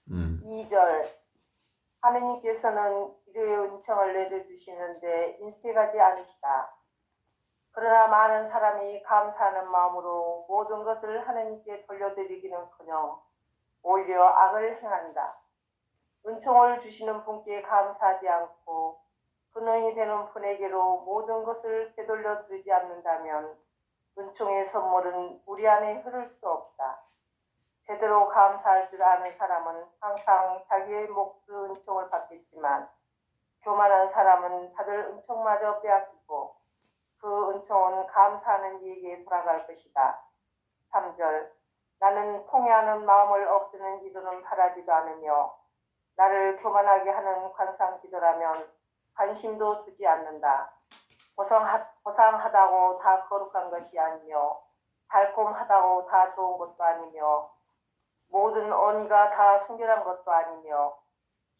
2절 하느님께서는 기도의 은총을 내려주시는데 인색하지 않으시다. 그러나 많은 사람이 감사하는 마음으로 모든 것을 하느님께 돌려드리기는커녕 오히려 악을 행한다. 은총을 주시는 분께 감사하지 않고 근원이 되는 분에게로 모든 것을 되돌려 드리지 않는다면 은총의 선물은 우리 안에 흐를 수 없다. 제대로 감사할 줄 아는 사람은 항상 자기의 몫의 은총을 받겠지만 교만한 사람은 받을 은총마저 빼앗기고 그 은총은 감사하는 이에게 돌아갈 것이다. 3절 나는 통회하는 마음을 없애는 기도는 바라지도 않으며 나를 교만하게 하는 관상기도라면 관심도 두지 않는다. 고상하다고 다 거룩한 것이 아니며 달콤하다고 다 좋은 것도 아니며 모든 언의가 다 순결한 것도 아니며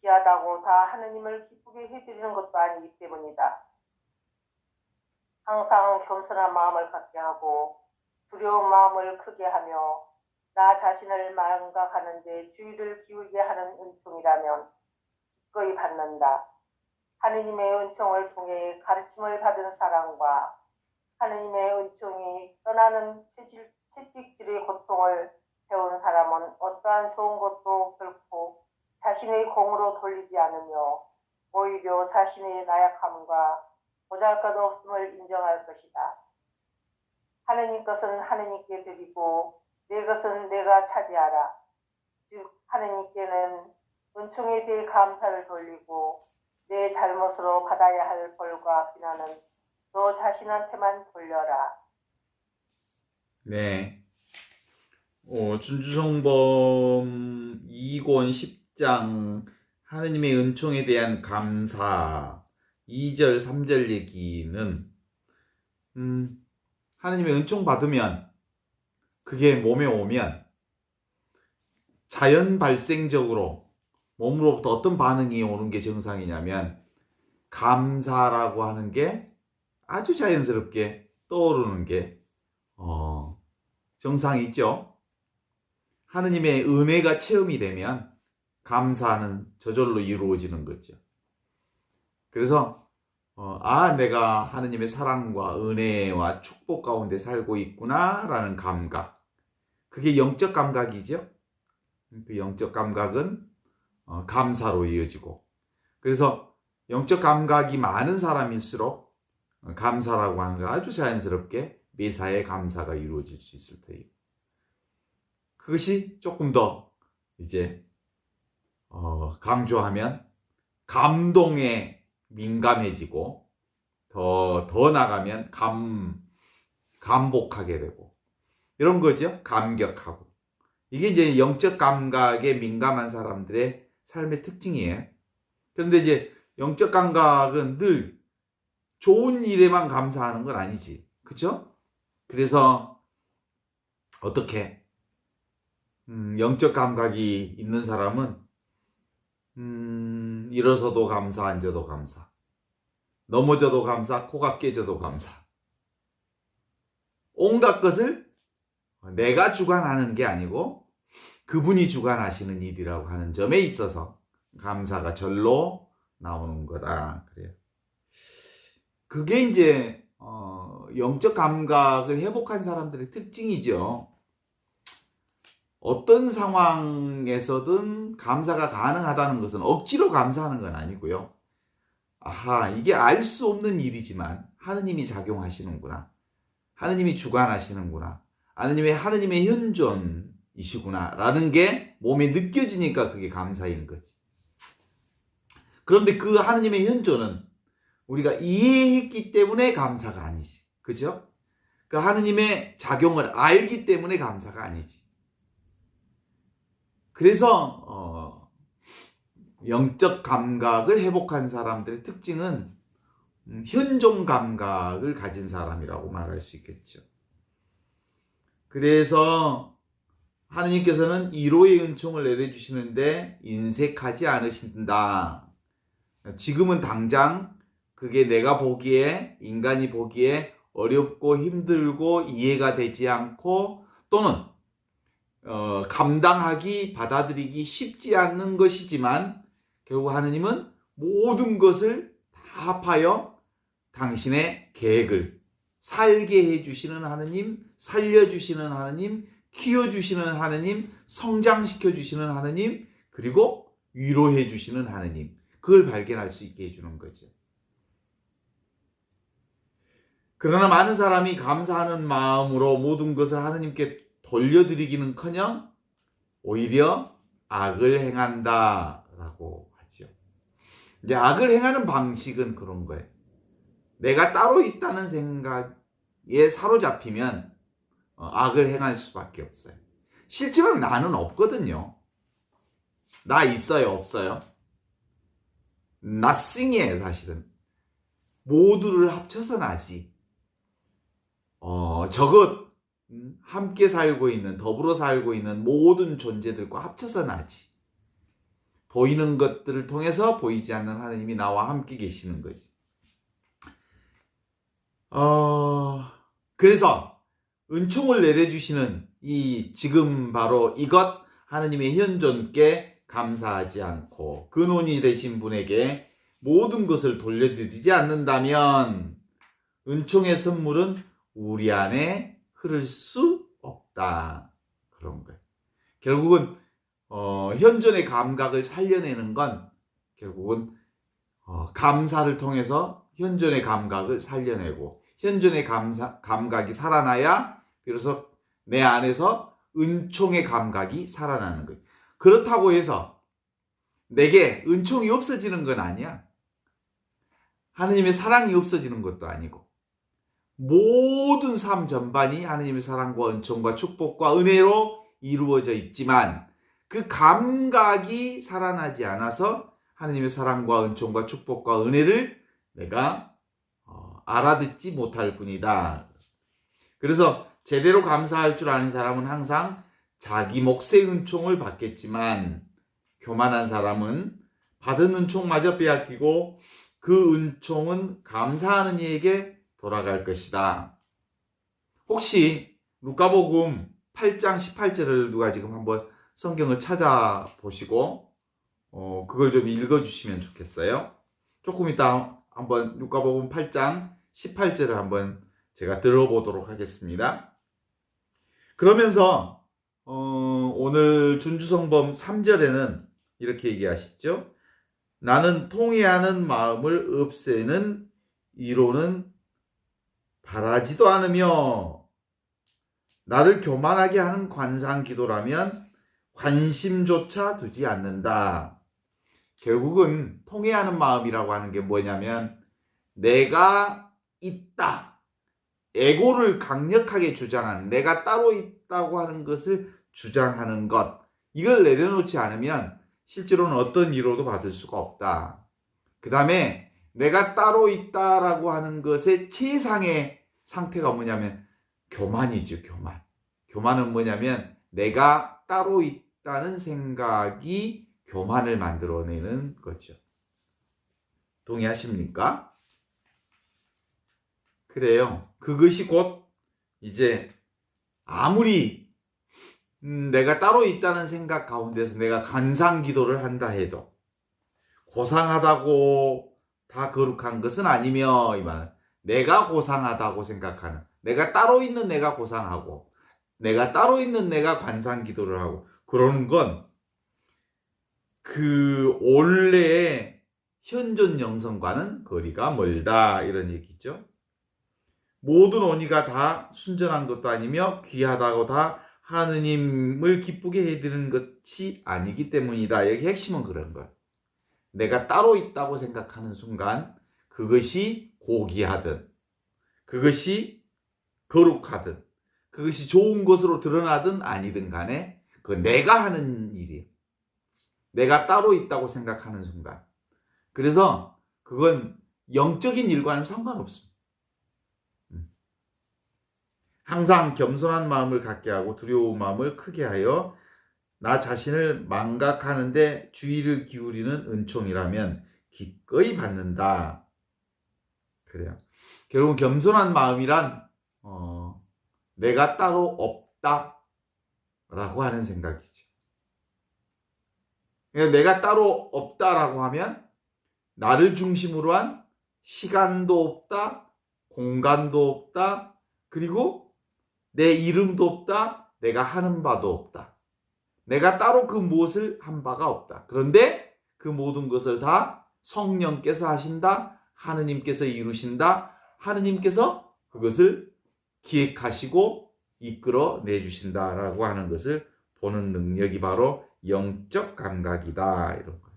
귀하다고 다 하느님을 기쁘게 해드리는 것도 아니기 때문이다. 항상 겸손한 마음을 갖게 하고 두려운 마음을 크게 하며 나 자신을 망각하는데 주의를 기울게 하는 은총이라면 기꺼이 받는다. 하느님의 은총을 통해 가르침을 받은 사람과 하느님의 은총이 떠나는 채찍질의 고통을 배운 사람은 어떠한 좋은 것도 결코 자신의 공으로 돌리지 않으며 오히려 자신의 나약함과 보잘것도 없음을 인정할 것이다. 하느님 것은 하느님께 드리고 내 것은 내가 차지하라. 즉 하느님께는 은총에 대해 감사를 돌리고 내 잘못으로 받아야 할 벌과 비난은 너 자신한테만 돌려라. 네. 준주성범 2권 10장 하느님의 은총에 대한 감사 2절 3절 얘기는 하느님의 은총 받으면 그게 몸에 오면 자연 발생적으로 몸으로부터 어떤 반응이 오는 게 정상이냐면 감사라고 하는 게 아주 자연스럽게 떠오르는 게 정상이죠. 하느님의 은혜가 체험이 되면 감사는 저절로 이루어지는 거죠. 그래서 내가 하느님의 사랑과 은혜와 축복 가운데 살고 있구나라는 감각, 그게 영적 감각이죠. 그 영적 감각은 감사로 이어지고, 그래서 영적 감각이 많은 사람일수록 감사라고 하는 거 아주 자연스럽게 매사에 감사가 이루어질 수 있을 테요. 그것이 조금 더 이제 강조하면 감동에 민감해지고 더 나가면 감복하게 되고 이런 거죠. 감격하고. 이게 이제 영적 감각에 민감한 사람들의 삶의 특징이에요. 그런데 이제 영적 감각은 늘 좋은 일에만 감사하는 건 아니지. 그렇죠? 그래서 어떻게 영적 감각이 있는 사람은 일어서도 감사, 앉아도 감사, 넘어져도 감사, 코가 깨져도 감사. 온갖 것을 내가 주관하는 게 아니고 그분이 주관하시는 일이라고 하는 점에 있어서 감사가 절로 나오는 거다. 그래요. 그게 이제 영적 감각을 회복한 사람들의 특징이죠. 어떤 상황에서든 감사가 가능하다는 것은 억지로 감사하는 건 아니고요. 이게 알 수 없는 일이지만 하느님이 작용하시는구나. 하느님이 주관하시는구나. 하느님의 현존이시구나. 라는 게 몸에 느껴지니까 그게 감사인 거지. 그런데 그 하느님의 현존은 우리가 이해했기 때문에 감사가 아니지. 그죠? 그 하느님의 작용을 알기 때문에 감사가 아니지. 그래서 영적 감각을 회복한 사람들의 특징은 현존 감각을 가진 사람이라고 말할 수 있겠죠. 그래서 하느님께서는 이로의 은총을 내려주시는데 인색하지 않으신다. 지금은 당장 그게 인간이 보기에 어렵고 힘들고 이해가 되지 않고 또는 감당하기, 받아들이기 쉽지 않는 것이지만 결국 하느님은 모든 것을 다 합하여 당신의 계획을 살게 해주시는 하느님, 살려주시는 하느님, 키워주시는 하느님, 성장시켜주시는 하느님, 그리고 위로해주시는 하느님, 그걸 발견할 수 있게 해주는 거죠. 그러나 많은 사람이 감사하는 마음으로 모든 것을 하느님께 돌려드리기는커녕 오히려 악을 행한다라고 하죠. 이제 악을 행하는 방식은 그런 거예요. 내가 따로 있다는 생각에 사로잡히면 악을 행할 수밖에 없어요. 실제로 나는 없거든요. 나 있어요, 없어요? nothing이에요, 사실은. 모두를 합쳐서 나지. 저것 함께 살고 있는, 더불어 살고 있는 모든 존재들과 합쳐서 나지. 보이는 것들을 통해서 보이지 않는 하나님이 나와 함께 계시는 거지. 그래서 은총을 내려주시는 이 지금 바로 이것 하나님의 현존께 감사하지 않고 근원이 되신 분에게 모든 것을 돌려드리지 않는다면 은총의 선물은 우리 안에 흐를 수 없다. 그런 거예요. 결국은 현존의 감각을 살려내는 건 결국은 감사를 통해서 현존의 감각을 살려내고 현존의 감각이 살아나야 비로소 내 안에서 은총의 감각이 살아나는 거예요. 그렇다고 해서 내게 은총이 없어지는 건 아니야. 하느님의 사랑이 없어지는 것도 아니고 모든 삶 전반이 하느님의 사랑과 은총과 축복과 은혜로 이루어져 있지만 그 감각이 살아나지 않아서 하느님의 사랑과 은총과 축복과 은혜를 내가 알아듣지 못할 뿐이다. 그래서 제대로 감사할 줄 아는 사람은 항상 자기 몫의 은총을 받겠지만 교만한 사람은 받은 은총마저 빼앗기고 그 은총은 감사하는 이에게 돌아갈 것이다. 혹시 루카복음 8장 18절을 누가 지금 한번 성경을 찾아보시고 그걸 좀 읽어주시면 좋겠어요. 조금 이따 한번 루카복음 8장 18절을 한번 제가 들어보도록 하겠습니다. 그러면서 오늘 준주성범 3절에는 이렇게 얘기하시죠. 나는 통회하는 마음을 없애는 위로는 바라지도 않으며 나를 교만하게 하는 관상 기도라면 관심조차 두지 않는다. 결국은 통회하는 마음이라고 하는 게 뭐냐면 내가 있다. 에고를 강력하게 주장하는, 내가 따로 있다고 하는 것을 주장하는 것. 이걸 내려놓지 않으면 실제로는 어떤 위로도 받을 수가 없다. 그 다음에 내가 따로 있다라고 하는 것의 최상의 상태가 뭐냐면 교만이죠, 교만. 교만은 뭐냐면 내가 따로 있다는 생각이 교만을 만들어내는 거죠. 동의하십니까? 그래요. 그것이 곧 이제 아무리 내가 따로 있다는 생각 가운데서 내가 간상 기도를 한다 해도 고상하다고 다 거룩한 것은 아니며 이 말은 내가 고상하다고 생각하는, 내가 따로 있는 내가 고상하고 내가 따로 있는 내가 관상 기도를 하고 그러는 건 그 원래의 현존 영성과는 거리가 멀다 이런 얘기죠. 모든 언니가 다 순전한 것도 아니며 귀하다고 다 하느님을 기쁘게 해드리는 것이 아니기 때문이다. 여기 핵심은 그런 거야. 내가 따로 있다고 생각하는 순간 그것이 고귀하든 그것이 거룩하든 그것이 좋은 것으로 드러나든 아니든 간에 그 내가 하는 일이에요. 내가 따로 있다고 생각하는 순간. 그래서 그건 영적인 일과는 상관없습니다. 항상 겸손한 마음을 갖게 하고 두려운 마음을 크게 하여 나 자신을 망각하는데 주의를 기울이는 은총이라면 기꺼이 받는다. 그래요. 결국 겸손한 마음이란 내가 따로 없다. 라고 하는 생각이죠. 그러니까 내가 따로 없다라고 하면 나를 중심으로 한 시간도 없다, 공간도 없다, 그리고 내 이름도 없다, 내가 하는 바도 없다. 내가 따로 그 무엇을 한 바가 없다. 그런데 그 모든 것을 다 성령께서 하신다, 하느님께서 이루신다, 하느님께서 그것을 기획하시고 이끌어 내주신다라고 하는 것을 보는 능력이 바로 영적 감각이다. 이런 거.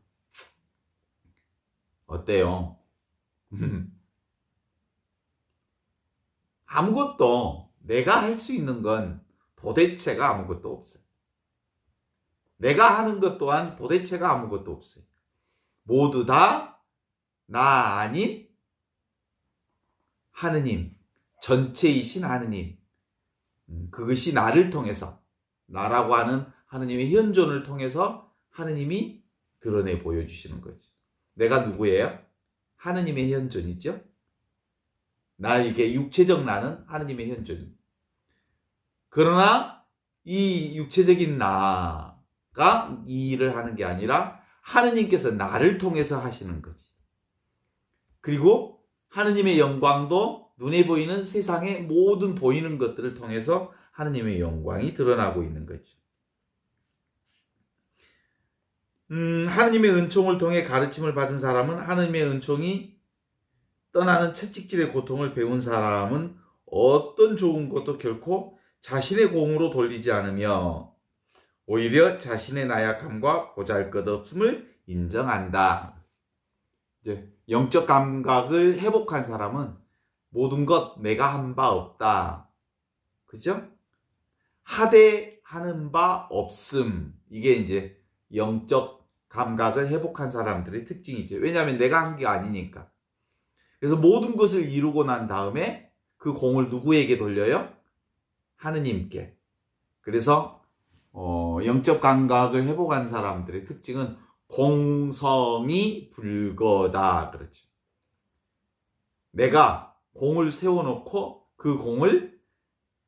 어때요? 아무것도 내가 할 수 있는 건 도대체가 아무것도 없어요. 내가 하는 것 또한 도대체가 아무것도 없어요. 모두 다 나 아닌 하느님, 전체이신 하느님, 그것이 나를 통해서, 나라고 하는 하느님의 현존을 통해서 하느님이 드러내 보여주시는 거죠. 내가 누구예요? 하느님의 현존이죠. 이게 육체적 나는 하느님의 현존입니다. 그러나 이 육체적인 나가 이 일을 하는 게 아니라 하느님께서 나를 통해서 하시는 거지. 그리고 하느님의 영광도 눈에 보이는 세상의 모든 보이는 것들을 통해서 하느님의 영광이 드러나고 있는 거죠. 하느님의 은총을 통해 가르침을 받은 사람은, 하느님의 은총이 떠나는 채찍질의 고통을 배운 사람은 어떤 좋은 것도 결코 자신의 공으로 돌리지 않으며 오히려 자신의 나약함과 보잘것없음을 인정한다. 이제 영적 감각을 회복한 사람은 모든 것 내가 한 바 없다. 그죠? 하대하는 바 없음. 이게 이제 영적 감각을 회복한 사람들의 특징이죠. 왜냐하면 내가 한 게 아니니까. 그래서 모든 것을 이루고 난 다음에 그 공을 누구에게 돌려요? 하느님께. 그래서 영적 감각을 회복한 사람들의 특징은 공성이 불거다. 그렇죠. 내가 공을 세워놓고 그 공을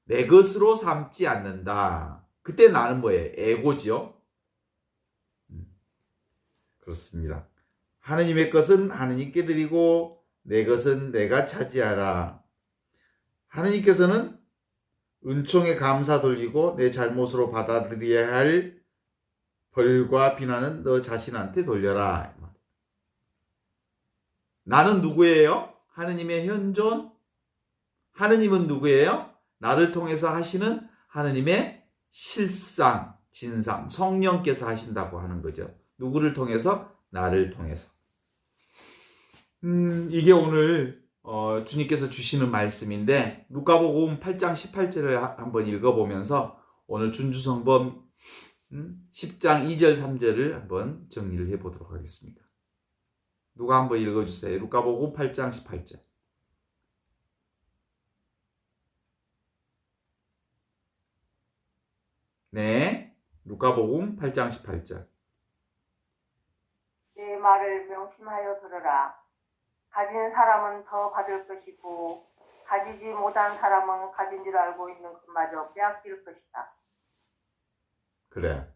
내 것으로 삼지 않는다. 그때 나는 뭐예요? 에고지요. 그렇습니다. 하느님의 것은 하느님께 드리고 내 것은 내가 차지하라. 하느님께서는 은총에 감사 돌리고 내 잘못으로 받아들여야 할 벌과 비난은 너 자신한테 돌려라. 나는 누구예요? 하느님의 현존. 하느님은 누구예요? 나를 통해서 하시는 하느님의 실상, 진상, 성령께서 하신다고 하는 거죠. 누구를 통해서? 나를 통해서. 이게 오늘 주님께서 주시는 말씀인데 누가복음 8장 18절을 한번 읽어보면서 오늘 준주성범 10장 2절 3절을 한번 정리를 해보도록 하겠습니다. 누가 한번 읽어주세요. 누가복음 8장 18절. 네, 누가복음 8장 18절. 내 말을 명심하여 들으라. 가진 사람은 더 받을 것이고 가지지 못한 사람은 가진 줄 알고 있는 것마저 빼앗길 것이다. 그래.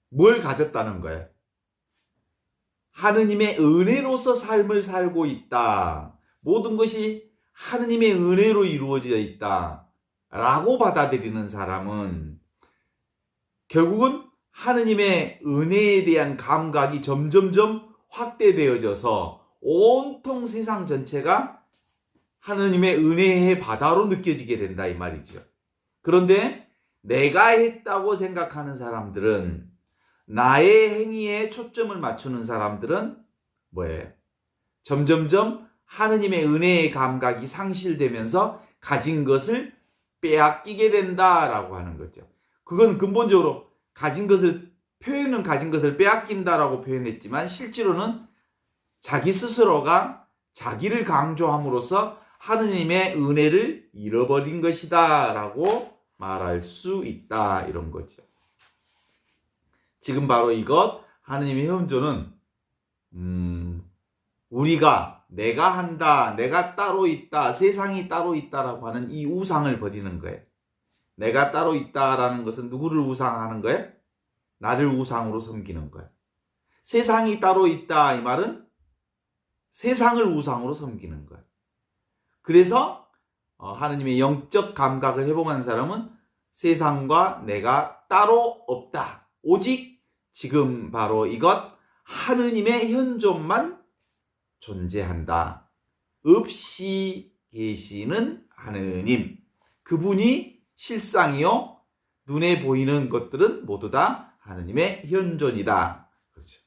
뭘 가졌다는 거야? 하느님의 은혜로서 삶을 살고 있다. 모든 것이 하느님의 은혜로 이루어져 있다. 라고 받아들이는 사람은 결국은 하느님의 은혜에 대한 감각이 점점점 확대되어져서 온통 세상 전체가 하느님의 은혜의 바다로 느껴지게 된다 이 말이죠. 그런데 내가 했다고 생각하는 사람들은, 나의 행위에 초점을 맞추는 사람들은 뭐예요? 점점점 하느님의 은혜의 감각이 상실되면서 가진 것을 빼앗기게 된다라고 하는 거죠. 그건 근본적으로 가진 것을, 표현은 가진 것을 빼앗긴다라고 표현했지만 실제로는 자기 스스로가 자기를 강조함으로써 하느님의 은혜를 잃어버린 것이다 라고 말할 수 있다, 이런 거죠. 지금 바로 이것, 하느님의 현존은 우리가 내가 한다, 내가 따로 있다, 세상이 따로 있다라고 하는 이 우상을 버리는 거예요. 내가 따로 있다라는 것은 누구를 우상하는 거예요? 나를 우상으로 섬기는 거예요. 세상이 따로 있다 이 말은 세상을 우상으로 섬기는 거예요. 그래서 하느님의 영적 감각을 회복한 사람은 세상과 내가 따로 없다. 오직 지금 바로 이것 하느님의 현존만 존재한다. 없이 계시는 하느님. 그분이 실상이요. 눈에 보이는 것들은 모두 다 하느님의 현존이다. 그렇죠.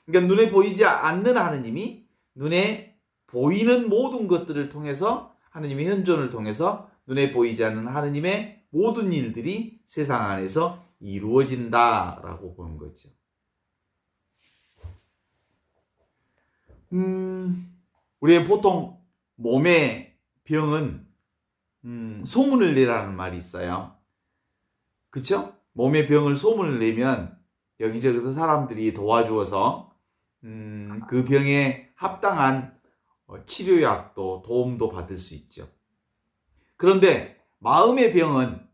그러니까 눈에 보이지 않는 하느님이 눈에 보이는 모든 것들을 통해서 하느님의 현존을 통해서 눈에 보이지 않는 하느님의 모든 일들이 세상 안에서 이루어진다라고 보는 거죠. 우리의 보통 몸의 병은 소문을 내라는 말이 있어요. 그쵸? 몸의 병을 소문을 내면 여기저기서 사람들이 도와주어서 그 병에 합당한 치료약도 도움도 받을 수 있죠. 그런데 마음의 병은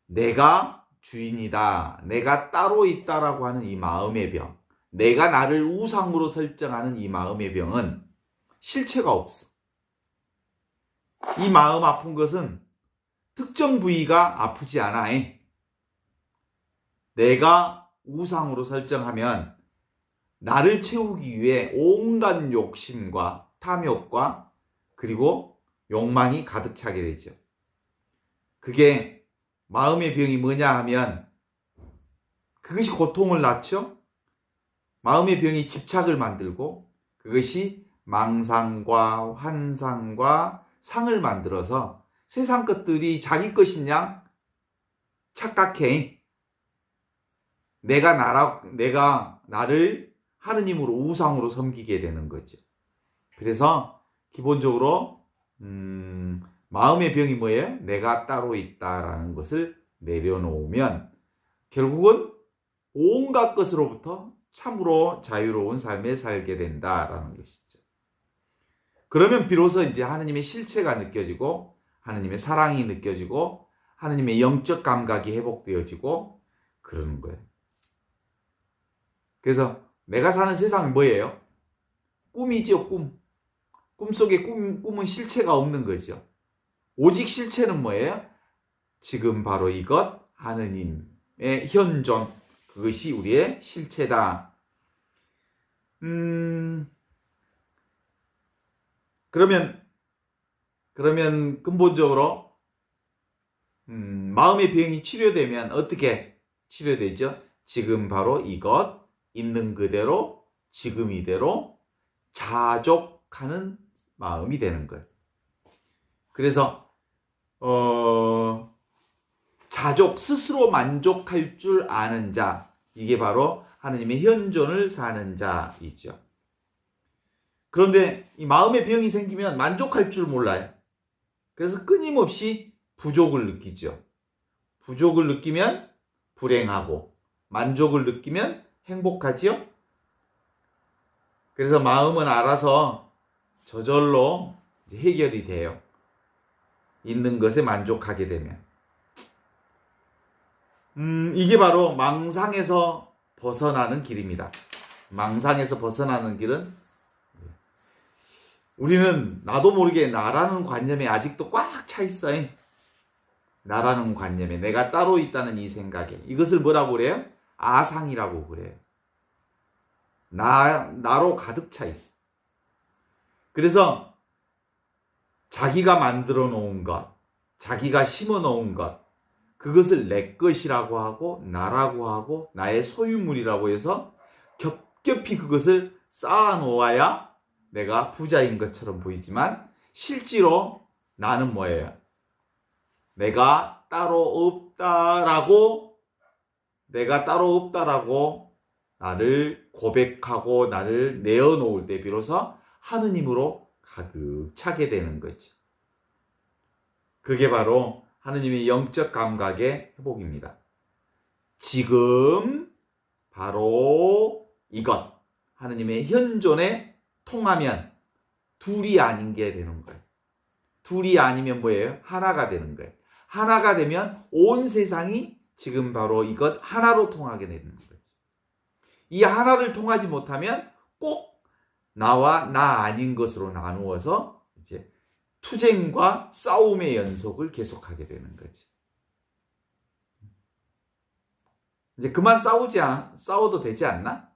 내가 주인이다, 내가 따로 있다라고 하는 이 마음의 병, 내가 나를 우상으로 설정하는 이 마음의 병은 실체가 없어. 이 마음 아픈 것은 특정 부위가 아프지 않아. 내가 우상으로 설정하면 나를 채우기 위해 온갖 욕심과 탐욕과 그리고 욕망이 가득 차게 되죠. 그게 마음의 병이 뭐냐 하면 그것이 고통을 낳죠. 마음의 병이 집착을 만들고 그것이 망상과 환상과 상을 만들어서 세상 것들이 자기 것이냐 착각해. 내가 나를 하느님으로 우상으로 섬기게 되는 거죠. 그래서 기본적으로 마음의 병이 뭐예요? 내가 따로 있다라는 것을 내려놓으면 결국은 온갖 것으로부터 참으로 자유로운 삶을 살게 된다라는 것이죠. 그러면 비로소 이제 하느님의 실체가 느껴지고 하느님의 사랑이 느껴지고 하느님의 영적 감각이 회복되어지고 그러는 거예요. 그래서 내가 사는 세상은 뭐예요? 꿈이죠, 꿈. 꿈속에 꿈은 실체가 없는 거죠. 오직 실체는 뭐예요? 지금 바로 이것 하느님의 현존, 그것이 우리의 실체다. 그러면 근본적으로 마음의 병이 치료되면 어떻게 치료되죠? 지금 바로 이것 있는 그대로 지금 이대로 자족하는 마음이 되는 거예요. 그래서 자족, 스스로 만족할 줄 아는 자, 이게 바로 하느님의 현존을 사는 자이죠. 그런데 이 마음의 병이 생기면 만족할 줄 몰라요. 그래서 끊임없이 부족을 느끼죠. 부족을 느끼면 불행하고 만족을 느끼면 행복하지요. 그래서 마음은 알아서 저절로 해결이 돼요. 있는 것에 만족하게 되면. 이게 바로 망상에서 벗어나는 길입니다. 망상에서 벗어나는 길은 우리는 나도 모르게 나라는 관념에 아직도 꽉 차 있어요. 나라는 관념에 내가 따로 있다는 이 생각에 이것을 뭐라고 그래요? 아상이라고 그래요. 나로 가득 차 있어. 그래서 자기가 만들어 놓은 것, 자기가 심어 놓은 것, 그것을 내 것이라고 하고 나라고 하고 나의 소유물이라고 해서 겹겹이 그것을 쌓아 놓아야 내가 부자인 것처럼 보이지만 실제로 나는 뭐예요? 내가 따로 없다라고 나를 고백하고 나를 내어놓을 때 비로소 하느님으로 가득 차게 되는 거죠. 그게 바로 하느님의 영적 감각의 회복입니다. 지금 바로 이것 하느님의 현존에 통하면 둘이 아닌 게 되는 거예요. 둘이 아니면 뭐예요? 하나가 되는 거예요. 하나가 되면 온 세상이 지금 바로 이것 하나로 통하게 되는 거죠. 이 하나를 통하지 못하면 꼭 나와 나 아닌 것으로 나누어서 이제 투쟁과 싸움의 연속을 계속하게 되는 거지. 이제 그만 싸워도 되지 않나?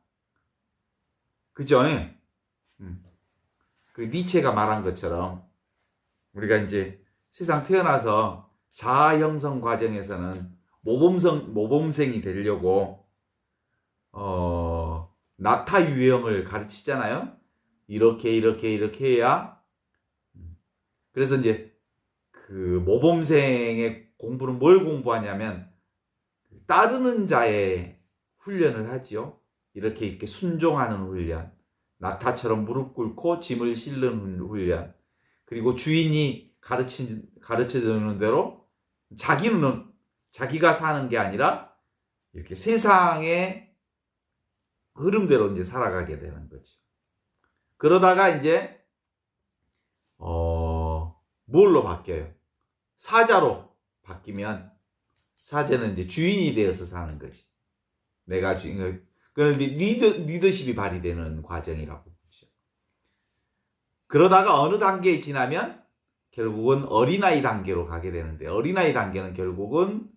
그죠? 그 니체가 말한 것처럼 우리가 이제 세상 태어나서 자아 형성 과정에서는 모범생이 되려고 나타 유형을 가르치잖아요. 이렇게 해야. 그래서 이제 그 모범생의 공부는 뭘 공부하냐면 따르는 자의 훈련을 하지요. 이렇게 순종하는 훈련, 나타처럼 무릎 꿇고 짐을 실는 훈련, 그리고 주인이 가르쳐주는 대로 자기가 사는 게 아니라 이렇게 세상의 흐름대로 이제 살아가게 되는 거죠. 그러다가 이제 뭘로 바뀌어요? 사자로 바뀌면 사제는 이제 주인이 되어서 사는 거지. 내가 주인, 리더십이 발휘되는 과정이라고 보죠. 그러다가 어느 단계에 지나면 결국은 어린아이 단계로 가게 되는데, 어린아이 단계는 결국은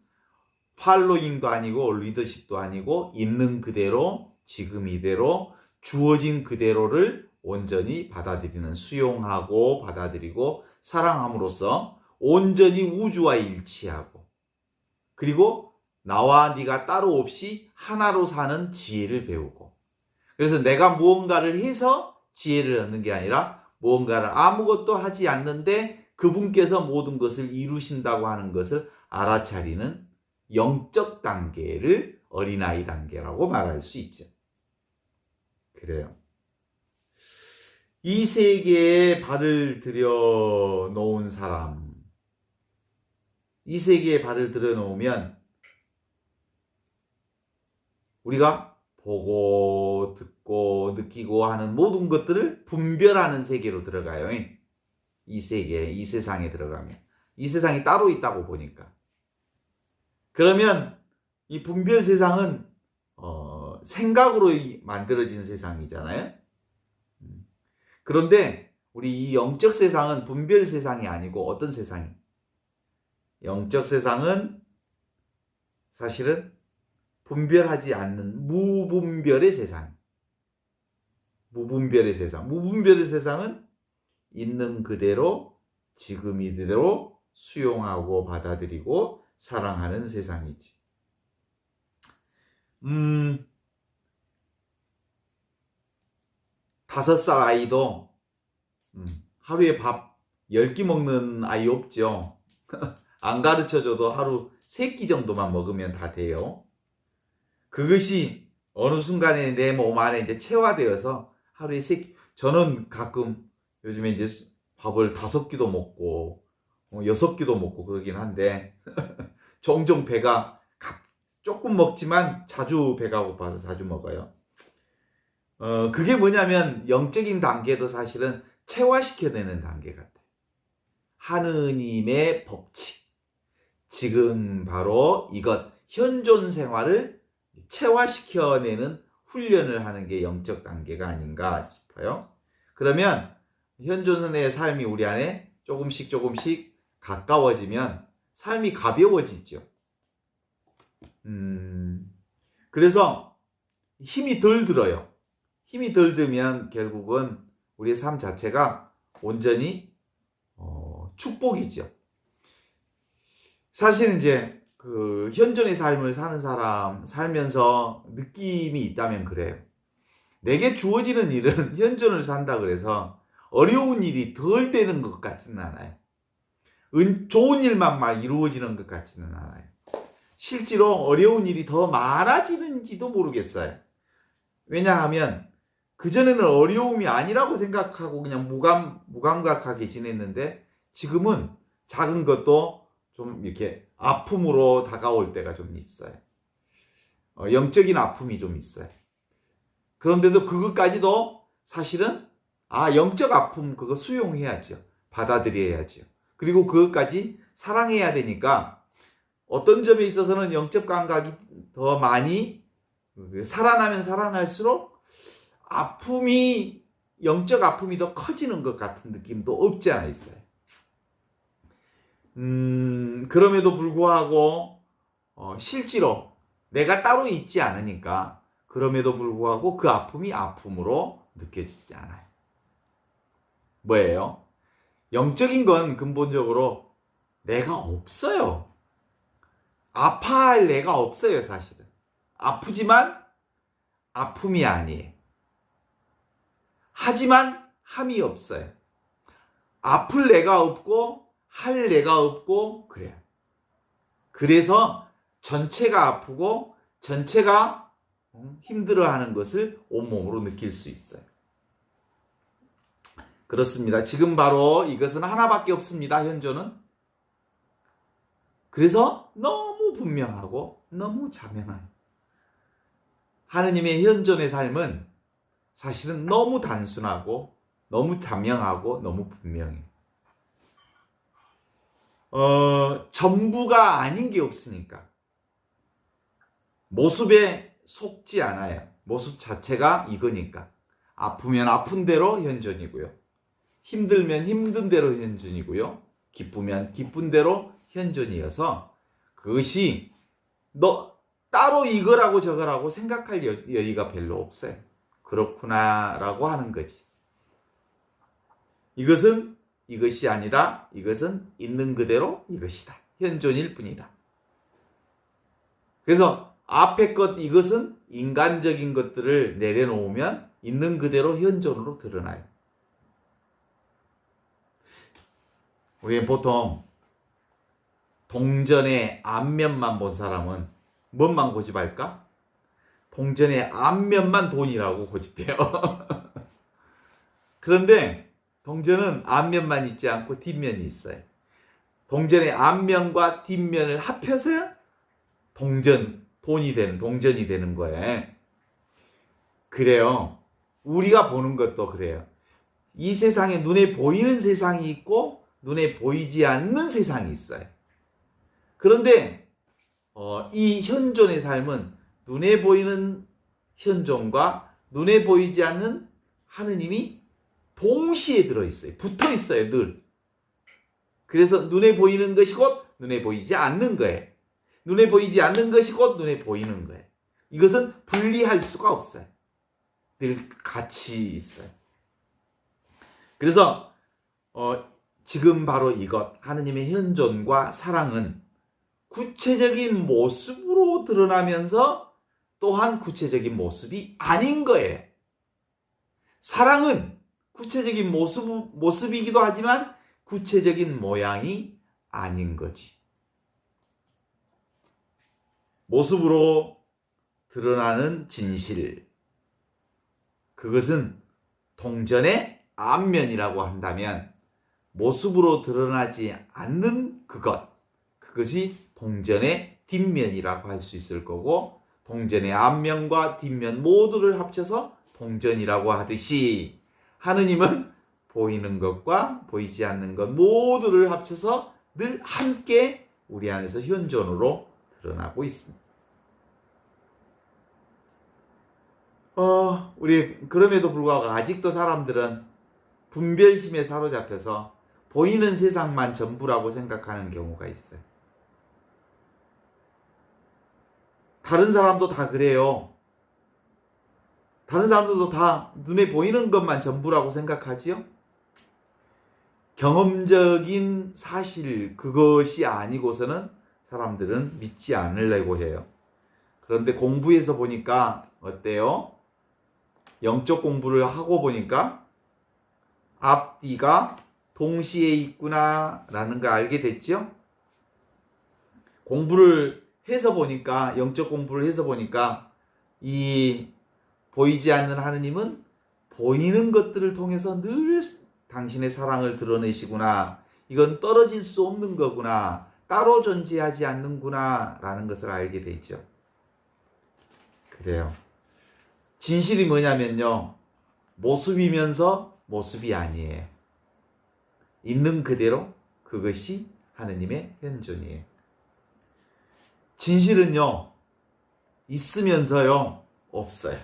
팔로잉도 아니고 리더십도 아니고 있는 그대로 지금 이대로 주어진 그대로를 온전히 받아들이는, 수용하고 받아들이고 사랑함으로써 온전히 우주와 일치하고, 그리고 나와 네가 따로 없이 하나로 사는 지혜를 배우고, 그래서 내가 무언가를 해서 지혜를 얻는 게 아니라 무언가를 아무것도 하지 않는데 그분께서 모든 것을 이루신다고 하는 것을 알아차리는 영적 단계를 어린아이 단계라고 말할 수 있죠. 그래요. 이 세계에 발을 들여놓은 사람, 이 세계에 발을 들여놓으면 우리가 보고 듣고 느끼고 하는 모든 것들을 분별하는 세계로 들어가요. 이 세계, 이 세상에 들어가면. 이 세상이 따로 있다고 보니까. 그러면 이 분별 세상은 생각으로 만들어진 세상이잖아요. 그런데 우리 이 영적 세상은 분별 세상이 아니고 어떤 세상이? 영적 세상은 사실은 분별하지 않는 무분별의 세상. 무분별의 세상. 무분별의 세상은 있는 그대로 지금 이대로 수용하고 받아들이고 사랑하는 세상이지. 5살 아이도 하루에 밥 10끼 먹는 아이 없죠. 안 가르쳐줘도 하루 3끼 정도만 먹으면 다 돼요. 그것이 어느 순간에 내 몸 안에 이제 체화되어서 하루에 3끼. 저는 가끔 요즘에 이제 밥을 5끼도 먹고 6끼도 먹고 그러긴 한데 종종 배가 조금 먹지만 자주 배가 고파서 자주 먹어요. 그게 뭐냐면 영적인 단계도 사실은 체화시켜내는 단계 같아요. 하느님의 법칙. 지금 바로 이것 현존 생활을 체화시켜내는 훈련을 하는 게 영적 단계가 아닌가 싶어요. 그러면 현존의 삶이 우리 안에 조금씩 가까워지면 삶이 가벼워지죠. 그래서 힘이 덜 들어요. 힘이 덜 들면 결국은 우리의 삶 자체가 온전히 축복이죠. 사실 이제 그 현존의 삶을 사는 사람 살면서 느낌이 있다면 그래요. 내게 주어지는 일은 현존을 산다 그래서 어려운 일이 덜 되는 것 같지는 않아요. 좋은 일만 막 이루어지는 것 같지는 않아요. 실제로 어려운 일이 더 많아지는지도 모르겠어요. 왜냐하면 그전에는 어려움이 아니라고 생각하고 그냥 무감각하게 지냈는데 지금은 작은 것도 좀 이렇게 아픔으로 다가올 때가 좀 있어요. 영적인 아픔이 좀 있어요. 그런데도 그것까지도 사실은 영적 아픔 그거 수용해야죠. 받아들여야죠. 그리고 그것까지 사랑해야 되니까 어떤 점에 있어서는 영적 감각이 더 많이 살아나면 살아날수록 아픔이, 영적 아픔이 더 커지는 것 같은 느낌도 없지 않아 있어요. 그럼에도 불구하고 실제로 내가 따로 있지 않으니까 그럼에도 불구하고 그 아픔이 아픔으로 느껴지지 않아요. 뭐예요? 영적인 건 근본적으로 내가 없어요. 아파할 내가 없어요, 사실은. 아프지만 아픔이 아니에요. 하지만 함이 없어요. 아플 내가 없고 할 내가 없고 그래요. 그래서 전체가 아프고 전체가 힘들어하는 것을 온몸으로 느낄 수 있어요. 그렇습니다. 지금 바로 이것은 하나밖에 없습니다. 현존은. 그래서 너무 분명하고 너무 자명해요. 하느님의 현존의 삶은 사실은 너무 단순하고 너무 자명하고 너무 분명해요. 전부가 아닌 게 없으니까. 모습에 속지 않아요. 모습 자체가 이거니까. 아프면 아픈 대로 현존이고요. 힘들면 힘든 대로 현존이고요. 기쁘면 기쁜 대로 현존이어서 그것이 따로 이거라고 저거라고 생각할 여유가 별로 없어요. 그렇구나라고 하는 거지. 이것은 이것이 아니다. 이것은 있는 그대로 이것이다. 현존일 뿐이다. 그래서 앞에 것 이것은 인간적인 것들을 내려놓으면 있는 그대로 현존으로 드러나요. 우리는 보통 동전의 앞면만 본 사람은 뭔만 고집할까? 동전의 앞면만 돈이라고 고집해요. 그런데 동전은 앞면만 있지 않고 뒷면이 있어요. 동전의 앞면과 뒷면을 합해서 돈이 되는, 동전이 되는 거예요. 그래요. 우리가 보는 것도 그래요. 이 세상에 눈에 보이는 세상이 있고 눈에 보이지 않는 세상이 있어요. 그런데 이 현존의 삶은 눈에 보이는 현존과 눈에 보이지 않는 하느님이 동시에 들어있어요. 붙어있어요, 늘. 그래서 눈에 보이는 것이 곧 눈에 보이지 않는 거예요. 눈에 보이지 않는 것이 곧 눈에 보이는 거예요. 이것은 분리할 수가 없어요. 늘 같이 있어요. 그래서 지금 바로 이것, 하느님의 현존과 사랑은 구체적인 모습으로 드러나면서 또한 구체적인 모습이 아닌 거예요. 사랑은 구체적인 모습이기도 하지만 구체적인 모양이 아닌 거지. 모습으로 드러나는 진실. 그것은 동전의 앞면이라고 한다면 모습으로 드러나지 않는 그것이 동전의 뒷면이라고 할 수 있을 거고, 동전의 앞면과 뒷면 모두를 합쳐서 동전이라고 하듯이 하느님은 보이는 것과 보이지 않는 것 모두를 합쳐서 늘 함께 우리 안에서 현존으로 드러나고 있습니다. 우리 그럼에도 불구하고 아직도 사람들은 분별심에 사로잡혀서 보이는 세상만 전부라고 생각하는 경우가 있어요. 다른 사람도 다 그래요. 다른 사람들도 다 눈에 보이는 것만 전부라고 생각하지요? 경험적인 사실 그것이 아니고서는 사람들은 믿지 않으려고 해요. 그런데 공부해서 보니까 어때요? 영적 공부를 하고 보니까 앞뒤가 동시에 있구나라는 걸 알게 됐죠? 공부를 해서 보니까, 영적 공부를 해서 보니까 이 보이지 않는 하느님은 보이는 것들을 통해서 늘 당신의 사랑을 드러내시구나. 이건 떨어질 수 없는 거구나. 따로 존재하지 않는구나 라는 것을 알게 되죠. 그래요. 진실이 뭐냐면요. 모습이면서 모습이 아니에요. 있는 그대로 그것이 하느님의 현존이에요. 진실은요, 있으면서요, 없어요.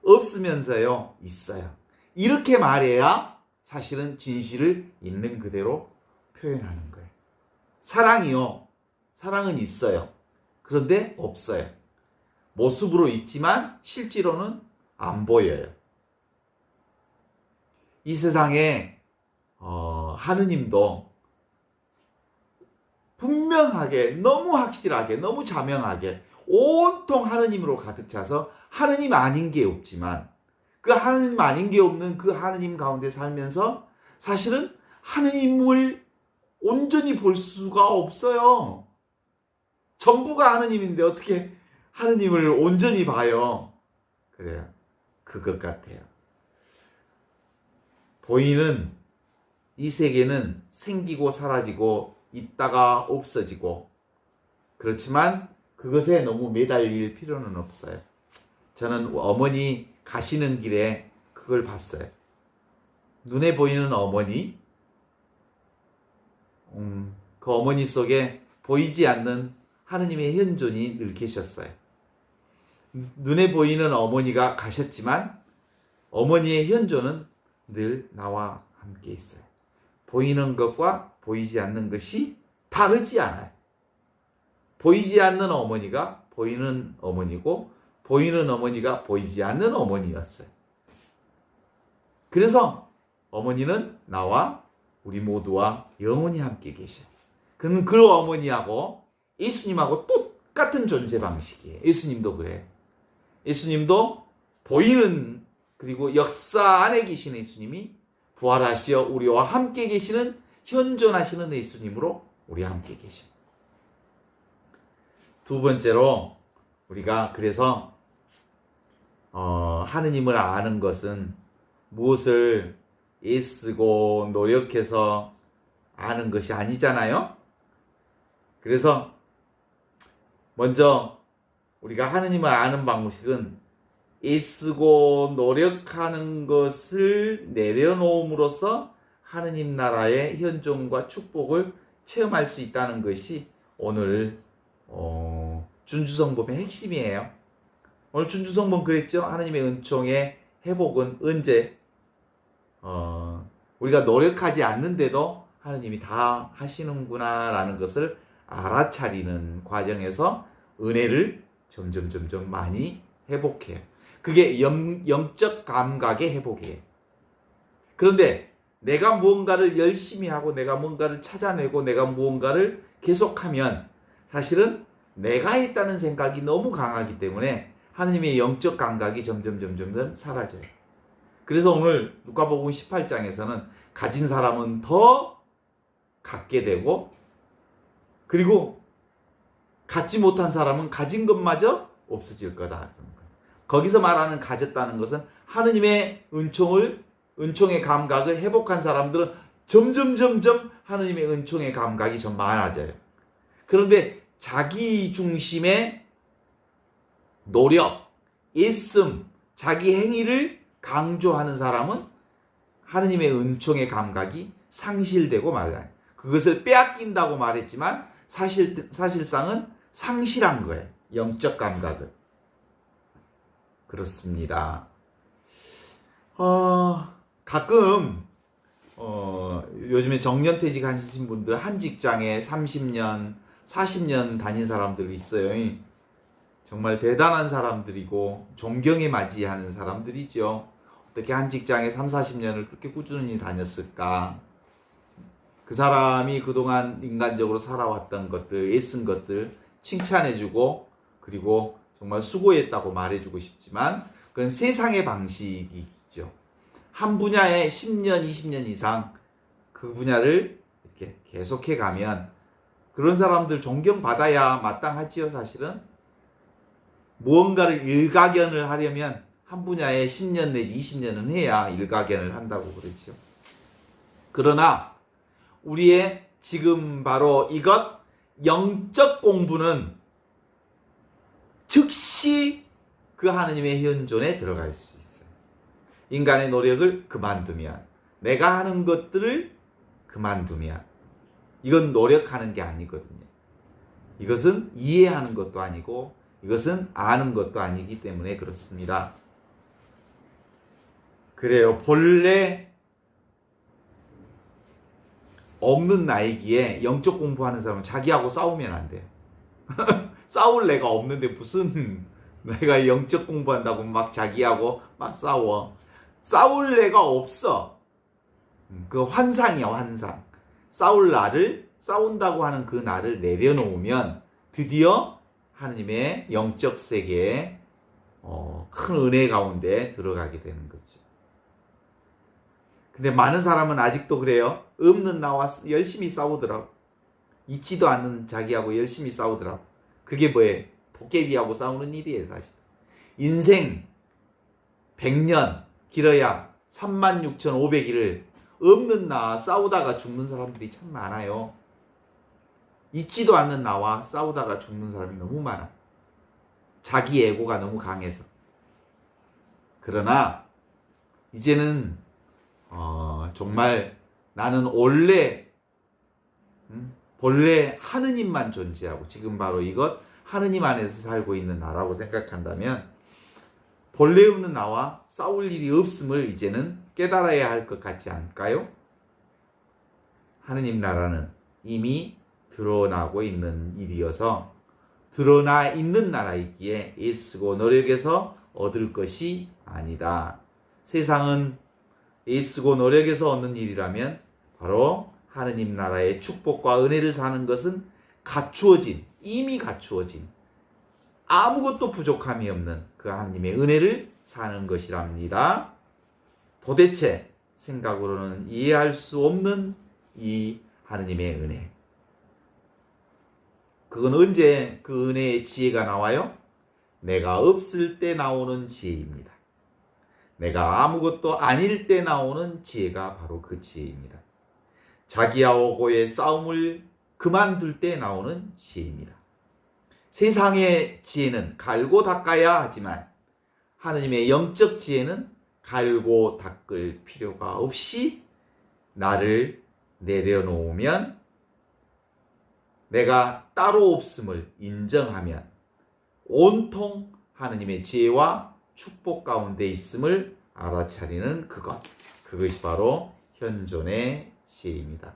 없으면서요, 있어요. 이렇게 말해야 사실은 진실을 있는 그대로 표현하는 거예요. 사랑이요, 사랑은 있어요. 그런데 없어요. 모습으로 있지만 실제로는 안 보여요. 이 세상에 하느님도 분명하게, 너무 확실하게, 너무 자명하게 온통 하느님으로 가득 차서 하느님 아닌 게 없지만, 그 하느님 아닌 게 없는 그 하느님 가운데 살면서 사실은 하느님을 온전히 볼 수가 없어요. 전부가 하느님인데 어떻게 하느님을 온전히 봐요? 그래요. 그것 같아요. 보이는 이 세계는 생기고 사라지고 있다가 없어지고, 그렇지만 그것에 너무 매달릴 필요는 없어요. 저는 어머니 가시는 길에 그걸 봤어요. 눈에 보이는 어머니, 그 어머니 속에 보이지 않는 하느님의 현존이 늘 계셨어요. 눈에 보이는 어머니가 가셨지만 어머니의 현존은 늘 나와 함께 있어요. 보이는 것과 보이지 않는 것이 다르지 않아요. 보이지 않는 어머니가 보이는 어머니고, 보이는 어머니가 보이지 않는 어머니였어요. 그래서 어머니는 나와 우리 모두와 영원히 함께 계셔요. 그럼 그 어머니하고 예수님하고 똑같은 존재 방식이에요. 예수님도 그래요. 예수님도 보이는, 그리고 역사 안에 계신 예수님이 부활하시어 우리와 함께 계시는, 현존하시는 예수님으로 우리와 함께 계십니다. 두 번째로 우리가 그래서 하느님을 아는 것은 무엇을 애쓰고 노력해서 아는 것이 아니잖아요. 그래서 먼저 우리가 하느님을 아는 방식은 애쓰고 노력하는 것을 내려놓음으로써 하느님 나라의 현존과 축복을 체험할 수 있다는 것이 오늘 준주성범의 핵심이에요. 오늘 준주성범 그랬죠. 하느님의 은총의 회복은 언제 우리가 노력하지 않는데도 하느님이 다 하시는구나 라는 것을 알아차리는 과정에서 은혜를 점점 많이 회복해요. 그게 영적 감각의 회복이에요. 그런데 내가 무언가를 열심히 하고 내가 뭔가를 찾아내고 내가 무언가를 계속하면 사실은 내가 했다는 생각이 너무 강하기 때문에 하느님의 영적 감각이 점점 사라져요. 그래서 오늘 누가복음 18장에서는 가진 사람은 더 갖게 되고, 그리고 갖지 못한 사람은 가진 것마저 없어질 거다. 거기서 말하는 가졌다는 것은 하느님의 은총의 감각을 회복한 사람들은 점점 하느님의 은총의 감각이 좀 많아져요. 그런데 자기 중심의 노력, 애씀, 자기 행위를 강조하는 사람은 하느님의 은총의 감각이 상실되고 말아요. 그것을 빼앗긴다고 말했지만 사실상은 상실한 거예요. 영적 감각을. 그렇습니다. 가끔 요즘에 정년퇴직 하신 분들, 한 직장에 30년, 40년 다닌 사람들 있어요. 정말 대단한 사람들이고 존경에 맞이하는 사람들이죠. 어떻게 한 직장에 3, 40년을 그렇게 꾸준히 다녔을까? 그 사람이 그동안 인간적으로 살아왔던 것들, 애쓴 것들 칭찬해주고, 그리고 정말 수고했다고 말해주고 싶지만 그건 세상의 방식이죠. 한 분야에 10년, 20년 이상 그 분야를 이렇게 계속해 가면 그런 사람들 존경받아야 마땅하지요, 사실은. 무언가를 일가견을 하려면 한 분야에 10년 내지 20년은 해야 일가견을 한다고 그러죠. 그러나 우리의 지금 바로 이것 영적 공부는 즉시 그 하느님의 현존에 들어갈 수 있어요. 인간의 노력을 그만두면, 내가 하는 것들을 그만두면, 이건 노력하는 게 아니거든요. 이것은 이해하는 것도 아니고 이것은 아는 것도 아니기 때문에 그렇습니다. 그래요. 본래 없는 나이기에 영적 공부하는 사람은 자기하고 싸우면 안 돼요. 싸울 애가 없는데 무슨 내가 영적 공부한다고 막 자기하고 막 싸워. 싸울 애가 없어. 그 환상이야, 환상. 싸운다고 하는 그 날을 내려놓으면 드디어 하느님의 영적 세계에 큰 은혜 가운데 들어가게 되는 거죠. 근데 많은 사람은 아직도 그래요. 없는 나와 열심히 싸우더라고. 있지도 않는 자기하고 열심히 싸우더라고. 그게 뭐예요? 도깨비하고 싸우는 일이에요, 사실. 인생 100년 길어야 36,500일을 없는 나와 싸우다가 죽는 사람들이 참 많아요. 있지도 않는 나와 싸우다가 죽는 사람이 너무 많아. 자기 에고가 너무 강해서. 그러나 이제는 정말 나는 본래 하느님만 존재하고 지금 바로 이것 하느님 안에서 살고 있는 나라고 생각한다면 본래 없는 나와 싸울 일이 없음을 이제는 깨달아야 할 것 같지 않을까요? 하느님 나라는 이미 드러나고 있는 일이어서 드러나 있는 나라이기에 애쓰고 노력해서 얻을 것이 아니다. 세상은 애쓰고 노력해서 얻는 일이라면 바로 하느님 나라의 축복과 은혜를 사는 것은 이미 갖추어진 아무것도 부족함이 없는 그 하느님의 은혜를 사는 것이랍니다. 도대체 생각으로는 이해할 수 없는 이 하느님의 은혜. 그건 언제 그 은혜의 지혜가 나와요? 내가 없을 때 나오는 지혜입니다. 내가 아무것도 아닐 때 나오는 지혜가 바로 그 지혜입니다. 자기하고의 싸움을 그만둘 때 나오는 지혜입니다. 세상의 지혜는 갈고 닦아야 하지만 하느님의 영적 지혜는 갈고 닦을 필요가 없이 나를 내려놓으면 내가 따로 없음을 인정하면 온통 하느님의 지혜와 축복 가운데 있음을 알아차리는 그것이 바로 현존의 지혜입니다.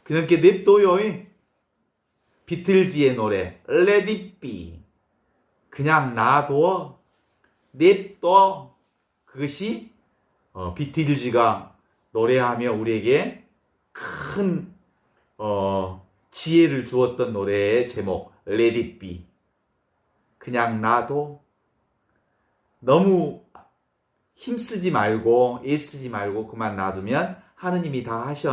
그렇게 냅둬요. 비틀즈의 노래 Let it be. 그냥 놔둬. 냅둬. 그것이 비틀즈가 노래하며 우리에게 큰 지혜를 주었던 노래의 제목 Let it be. 그냥 놔둬. 너무 힘쓰지 말고 애쓰지 말고 그만 놔두면 하느님이 다 하셔.